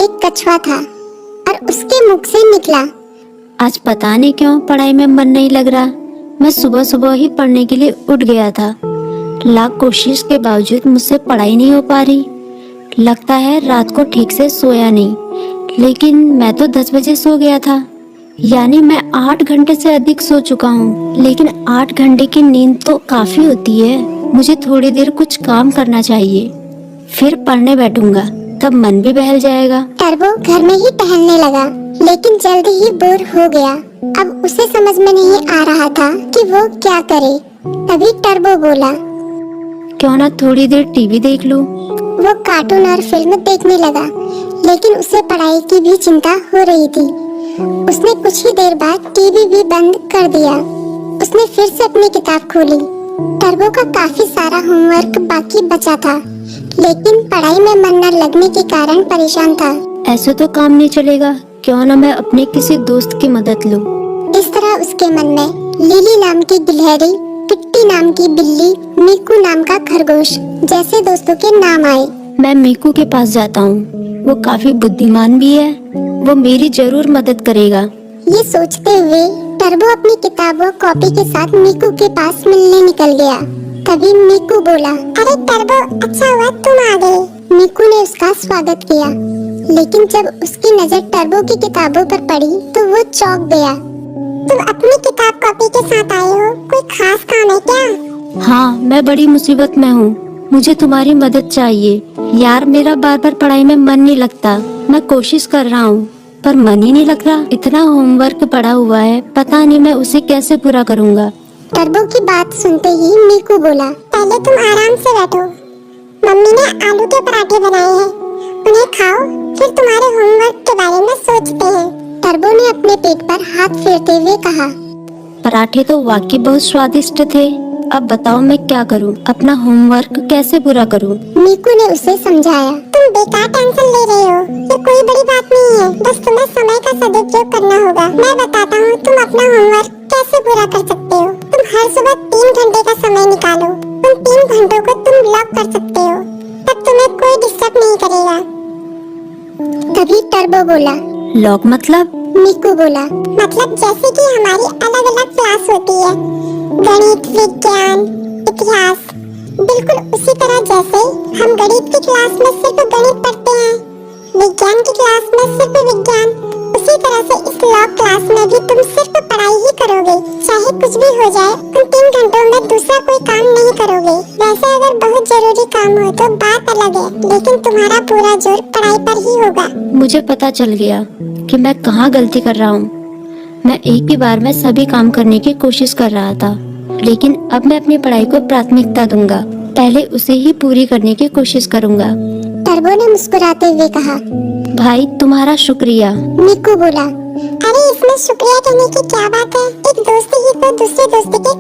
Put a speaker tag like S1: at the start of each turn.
S1: एक कछुआ था और उसके मुख से निकला,
S2: आज पता नहीं क्यों पढ़ाई में मन नहीं लग रहा। मैं सुबह सुबह ही पढ़ने के लिए उठ गया था। लाख कोशिश के बावजूद मुझसे पढ़ाई नहीं हो पा रही। लगता है रात को ठीक से सोया नहीं, लेकिन मैं तो 10 बजे सो गया था। यानी मैं 8 घंटे से अधिक सो चुका हूँ। लेकिन 8 घंटे की नींद तो काफी होती है। मुझे थोड़ी देर कुछ काम करना चाहिए, फिर पढ़ने बैठूंगा, तब मन भी बहल जाएगा।
S1: टर्बो घर में ही टहलने लगा, लेकिन जल्द ही बोर हो गया। अब उसे समझ में नहीं आ रहा था कि वो क्या करे। तभी टर्बो बोला,
S2: क्यों ना थोड़ी देर टीवी देख लूं।
S1: वो कार्टून और फिल्म देखने लगा, लेकिन उसे पढ़ाई की भी चिंता हो रही थी। उसने कुछ ही देर बाद टीवी भी बंद कर दिया। उसने फिर से अपनी किताब खोली। टर्बो का काफी सारा होमवर्क बाकी बचा था, लेकिन पढ़ाई में मन न लगने के कारण परेशान था।
S2: ऐसे तो काम नहीं चलेगा, क्यों ना मैं अपने किसी दोस्त की मदद लूं।
S1: इस तरह उसके मन में लिली नाम की गिलहरी, किट्टी नाम की बिल्ली, मीकू नाम का खरगोश जैसे दोस्तों के नाम आए।
S2: मैं मीकू के पास जाता हूँ, वो काफी बुद्धिमान भी है, वो मेरी जरूर मदद करेगा।
S1: ये सोचते हुए टर्बो अपनी किताब और कॉपी के साथ मीकू के पास मिलने निकल गया। तभी मीकू बोला, अरे टर्बो, अच्छा हुआ तुम आ गए। मीकू ने उसका स्वागत किया, लेकिन जब उसकी नजर टर्बो की किताबों पर पड़ी तो वो चौंक गया। तुम अपनी किताब कॉपी के साथ आए हो, कोई खास काम है क्या?
S2: हाँ, मैं बड़ी मुसीबत में हूँ, मुझे तुम्हारी मदद चाहिए। यार, मेरा बार बार पढ़ाई में मन नहीं लगता। मैं कोशिश कर रहा हूँ, पर मन ही नहीं लग रहा। इतना होमवर्क पड़ा हुआ है, पता नहीं मैं उसे कैसे पूरा करूँगा।
S1: टर्बो की बात सुनते ही मीकू बोला, पहले तुम आराम से बैठो। मम्मी ने आलू के पराठे बनाए हैं, उन्हें खाओ, फिर तुम्हारे होमवर्क के बारे में सोचते हैं। टर्बो ने अपने पेट पर हाथ फेरते हुए कहा,
S2: पराठे तो वाकई बहुत स्वादिष्ट थे। अब बताओ मैं क्या करूं? अपना होमवर्क कैसे पूरा करूं?
S1: मीकू ने उसे समझाया, तुम बेकार टेंशन ले रहे हो, ये कोई बड़ी बात नहीं है, बस तुम्हें समय का सदुपयोग करना होगा। मैं बताता हूँ तुम अपना होमवर्क कैसे पूरा कर सकते हो। तुम हर सुबह 3 घंटे का समय निकालो। उन 3 घंटों को तुम ब्लॉक कर सकते हो, तब तुम्हें कोई डिस्टर्ब नहीं करेगा। तभी टर्बो बोला,
S2: लॉक मतलब?
S1: मीकू बोला, मतलब जैसे कि हमारी अलग अलग क्लास होती है, गणित, विज्ञान, इतिहास, बिल्कुल उसी तरह जैसे हम गणित की क्लास में सिर्फ गणित पढ़ते हैं, विज्ञान की क्लास में सिर्फ विज्ञान, उसी तरह से इस लॉ क्लास में भी तुम सिर्फ पढ़ाई ही करोगे। चाहे कुछ भी हो जाए, उन 3 घंटों में दूसरा कोई काम नहीं करोगे। वैसे अगर बहुत जरूरी काम हो तो बात अलग है, लेकिन तुम्हारा पूरा जोर पढ़ाई पर ही होगा।
S2: मुझे पता चल गया कि मैं कहाँ गलती कर रहा हूँ। मैं एक ही बार में सभी काम करने की कोशिश कर रहा था, लेकिन अब मैं अपनी पढ़ाई को प्राथमिकता दूंगा। पहले उसे ही पूरी करने की कोशिश करूंगा।
S1: टर्बो ने मुस्कुराते हुए कहा,
S2: भाई तुम्हारा शुक्रिया।
S1: मीकू बोला, अरे इसमें शुक्रिया कहने की क्या बात है, एक दोस्त ही तो दूसरे दोस्त के